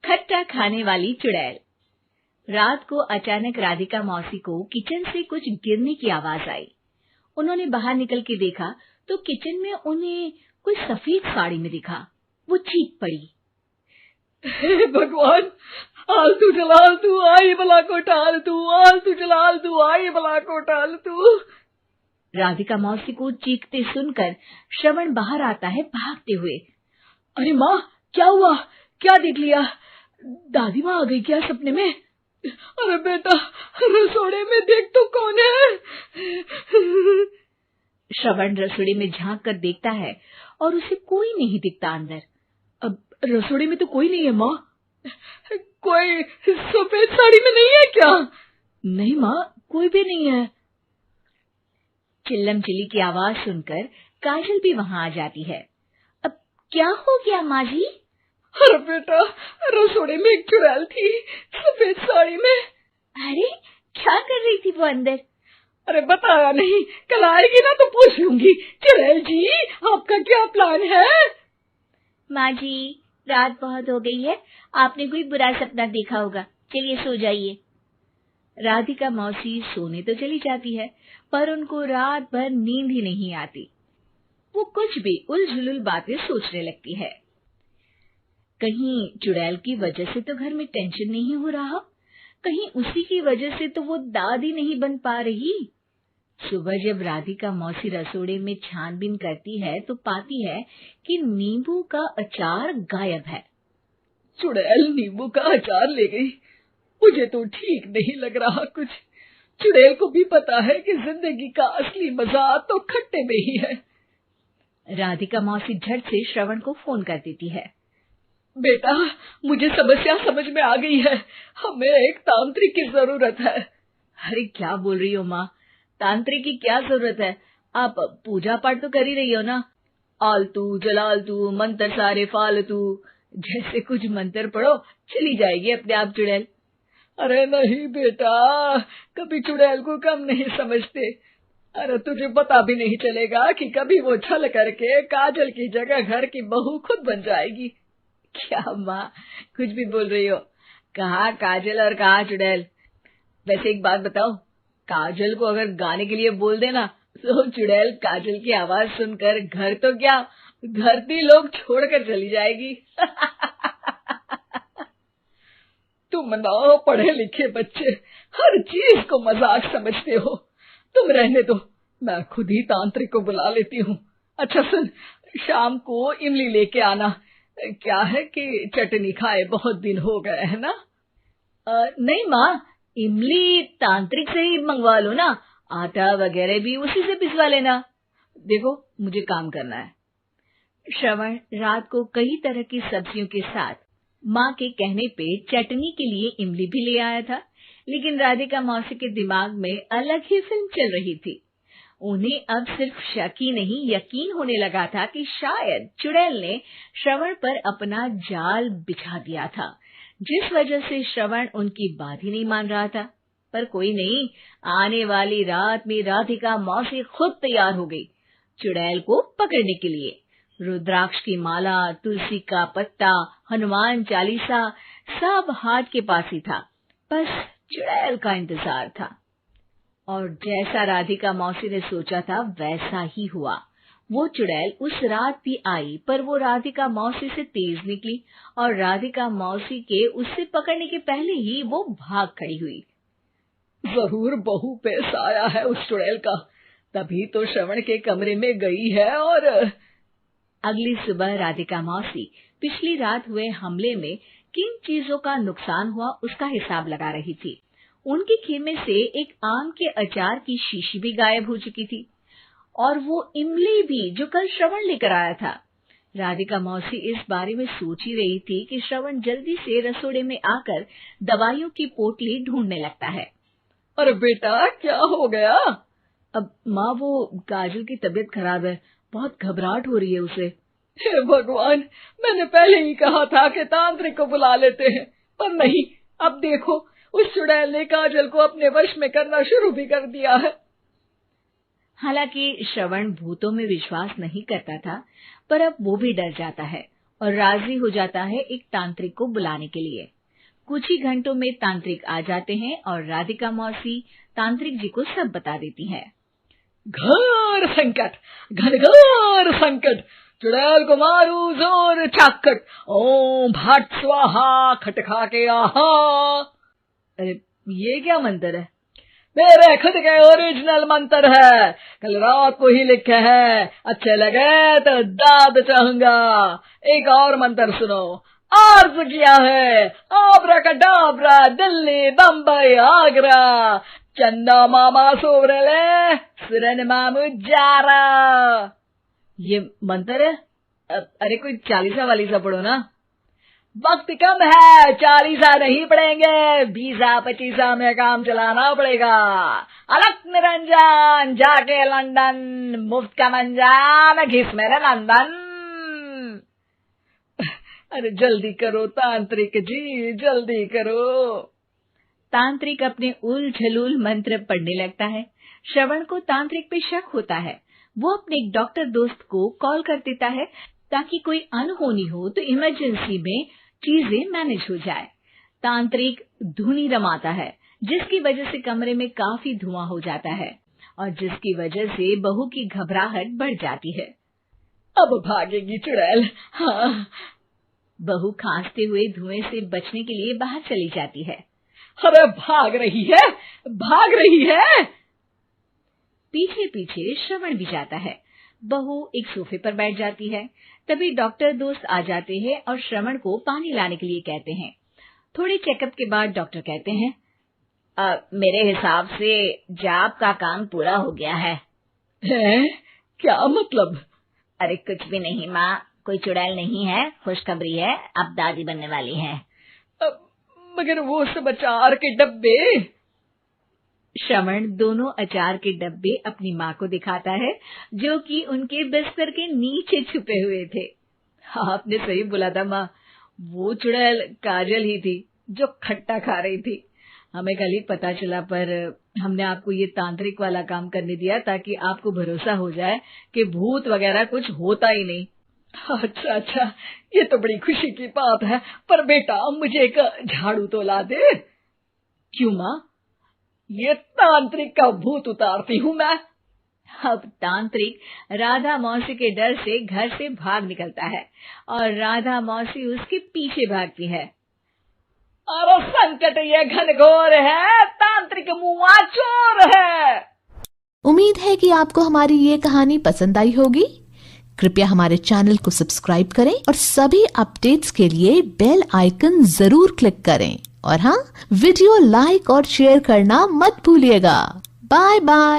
खट्टा खाने वाली चुड़ैल। रात को अचानक राधिका मौसी को किचन से कुछ गिरने की आवाज आई। उन्होंने बाहर निकल के देखा तो किचन में उन्हें कोई सफेद साड़ी में दिखा। वो चीख पड़ी, हे भगवान, आलतू जलाल तू आई बला को टाल तू, आलतू जलाल तू आई बला को टाल तू। राधिका मौसी को चीखते सुनकर श्रवण बाहर आता है भागते हुए। अरे माँ, क्या हुआ? क्या देख लिया? दादी माँ आ गई क्या सपने में? अरे बेटा, रसोड़े में देख तो कौन है? श्रवण रसोड़े में झांक कर देखता है और उसे कोई नहीं दिखता अंदर। अब रसोड़े में तो कोई नहीं है माँ। कोई सफेद साड़ी में नहीं है क्या? नहीं माँ, कोई भी नहीं है। चिल्लम चिल्ली की आवाज सुनकर काजल भी वहां आ जाती है। अब क्या हो गया माँ जी? अरे बेटा, रसोड़े में एक चुड़ैल थी सफेद साड़ी में। अरे क्या कर रही थी वो अंदर? अरे बताया नहीं, कल आएगी ना तो पूछ लूंगी। चुड़ैल जी, आपका क्या प्लान है? माँ जी, रात बहुत हो गई है, आपने कोई बुरा सपना देखा होगा, चलिए सो जाइए। राधिका मौसी सोने तो चली जाती है, पर उनको रात भर नींद ही नहीं आती। वो कुछ भी उलझुल बातें सोचने लगती है। कहीं चुड़ैल की वजह से तो घर में टेंशन नहीं हो रहा, कहीं उसी की वजह से तो वो दादी नहीं बन पा रही। सुबह जब राधिका मौसी रसोड़े में छानबीन करती है तो पाती है कि नींबू का अचार गायब है। चुड़ैल नींबू का अचार ले गई, मुझे तो ठीक नहीं लग रहा कुछ। चुड़ैल को भी पता है कि जिंदगी का असली मजा तो खट्टे में ही है। राधिका मौसी झट से श्रवण को फोन कर देती है। बेटा, मुझे समस्या समझ में आ गई है, हमें एक तांत्रिक की जरूरत है। अरे क्या बोल रही हो माँ, तांत्रिक की क्या जरूरत है? आप पूजा पाठ तो कर ही रही हो ना। आलतू जलालतू मंत्र सारे फालतू जैसे कुछ मंत्र पढ़ो, चली जाएगी अपने आप चुड़ैल। अरे नहीं बेटा, कभी चुड़ैल को कम नहीं समझते। अरे तुझे पता भी नहीं चलेगा कि कभी वो छल करके काजल की जगह घर की बहू खुद बन जाएगी। क्या माँ, कुछ भी बोल रही हो? कहाँ काजल और कहाँ चुड़ैल? वैसे एक बात बताओ, काजल को अगर गाने के लिए बोल देना तो चुड़ैल काजल की आवाज सुनकर घर तो क्या धरती लोग छोड़कर चली जाएगी। तुम ना पढ़े लिखे बच्चे हर चीज को मजाक समझते हो। तुम रहने दो, मैं खुद ही तांत्रिक को बुला लेती हूँ। अच्छा सुन, शाम को इमली लेके आना। क्या है कि चटनी खाए बहुत दिन हो गए है ना? नहीं माँ, इमली तांत्रिक से ही मंगवा लो ना, आटा वगैरह भी उसी से पिसवा लेना। देखो मुझे काम करना है। श्रवण रात को कई तरह की सब्जियों के साथ माँ के कहने पे चटनी के लिए इमली भी ले आया था, लेकिन राधिका मौसी के दिमाग में अलग ही फिल्म चल रही थी। उन्हें अब सिर्फ शक ही नहीं यकीन होने लगा था कि शायद चुड़ैल ने श्रवण पर अपना जाल बिछा दिया था, जिस वजह से श्रवण उनकी बात ही नहीं मान रहा था। पर कोई नहीं, आने वाली रात में राधिका मौसी खुद तैयार हो गई चुड़ैल को पकड़ने के लिए। रुद्राक्ष की माला, तुलसी का पत्ता, हनुमान चालीसा सब हाथ के पास ही था, बस चुड़ैल का इंतजार था। और जैसा राधिका मौसी ने सोचा था वैसा ही हुआ। वो चुड़ैल उस रात भी आई, पर वो राधिका मौसी से तेज निकली और राधिका मौसी के उससे पकड़ने के पहले ही वो भाग खड़ी हुई। जरूर बहू पे साया है उस चुड़ैल का, तभी तो श्रवण के कमरे में गई है। और अगली सुबह राधिका मौसी पिछली रात हुए हमले में किन चीजों का नुकसान हुआ उसका हिसाब लगा रही थी। उनके खेमे से एक आम के अचार की शीशी भी गायब हो चुकी थी और वो इमली भी जो कल श्रवण लेकर आया था। राधिका मौसी इस बारे में सोच ही रही थी कि श्रवण जल्दी से रसोड़े में आकर दवाइयों की पोटली ढूंढने लगता है। अरे बेटा, क्या हो गया? अब माँ, वो काजल की तबीयत खराब है, बहुत घबराहट हो रही है उसे। हे भगवान, मैंने पहले ही कहा था कि तांत्रिक को बुला लेते हैं, पर नहीं। अब देखो, उस चुड़ैल ने काजल को अपने वश में करना शुरू भी कर दिया है। हालांकि श्रवण भूतों में विश्वास नहीं करता था, पर अब वो भी डर जाता है। और राजी हो जाता है एक तांत्रिक को बुलाने के लिए। कुछ ही घंटों में तांत्रिक आ जाते हैं और राधिका मौसी तांत्रिक जी को सब बता देती है। घोर संकट, घनघोर संकट, चुड़ैल को मारू जोर चाकट, ओम भट स्वाहा खटखा के आहा। अरे ये क्या मंत्र है? मेरे खुद के ओरिजिनल मंत्र है, कल रात को ही लिखे हैं, अच्छे लगे तो दाद चाहूंगा। एक और मंत्र सुनो। अर्ज किया है आब्राकडाब्रा, दिल्ली बम्बई आगरा, चंदा मामा सोवरले सुरन मामू जारा। ये मंत्र है? अरे कोई 40 वालीसा पढ़ो ना। वक्त कम है, 40 नहीं पड़ेंगे, 20-25 में काम चलाना पड़ेगा। अलग निरंजन जाके लंदन, मुफ्त का मंजान घिस मेरे नंदन। अरे जल्दी करो तांत्रिक जी, जल्दी करो। तांत्रिक अपने उल झलूल मंत्र पढ़ने लगता है। श्रवण को तांत्रिक पे शक होता है। वो अपने एक डॉक्टर दोस्त को कॉल कर देता है ताकि कोई अनहोनी हो तो इमरजेंसी में चीजें मैनेज हो जाए। तांत्रिक धुनी रमाता है, जिसकी वजह से कमरे में काफी धुआं हो जाता है और जिसकी वजह से बहू की घबराहट बढ़ जाती है। अब भागेगी चुड़ैल। हाँ। बहू खांसते हुए धुएं से बचने के लिए बाहर चली जाती है। अरे भाग रही है, भाग रही है। पीछे पीछे श्रवण भी जाता है। बहू एक सोफे पर बैठ जाती है। तभी डॉक्टर दोस्त आ जाते हैं और श्रवण को पानी लाने के लिए कहते हैं। थोड़े चेकअप के बाद डॉक्टर कहते हैं, मेरे हिसाब से जाप का काम पूरा हो गया है। क्या मतलब? अरे कुछ भी नहीं माँ, कोई चुड़ैल नहीं है, खुशखबरी है, अब दादी बनने वाली है। मगर वो सब अचार के डब्बे। श्रवण दोनों अचार के डब्बे अपनी माँ को दिखाता है, जो कि उनके बिस्तर के नीचे छुपे हुए थे। आपने सही बोला था माँ, वो चुड़ैल काजल ही थी जो खट्टा खा रही थी। हमें कल ही पता चला, पर हमने आपको ये तांत्रिक वाला काम करने दिया ताकि आपको भरोसा हो जाए कि भूत वगैरह कुछ होता ही नहीं। अच्छा, ये तो बड़ी खुशी की बात है, पर बेटा मुझे एक झाड़ू तो ला दे। क्यों माँ? ये तांत्रिक का भूत उतारती हूँ मैं। अब तांत्रिक राधा मौसी के डर से घर से भाग निकलता है और राधा मौसी उसके पीछे भागती है। अरे संकट ये घनघोर है, तांत्रिक मुआ चोर है। उम्मीद है कि आपको हमारी ये कहानी पसंद आई होगी। कृपया हमारे चैनल को सब्सक्राइब करें और सभी अपडेट्स के लिए बेल आइकन जरूर क्लिक करें। और हाँ, वीडियो लाइक और शेयर करना मत भूलिएगा। Bye bye.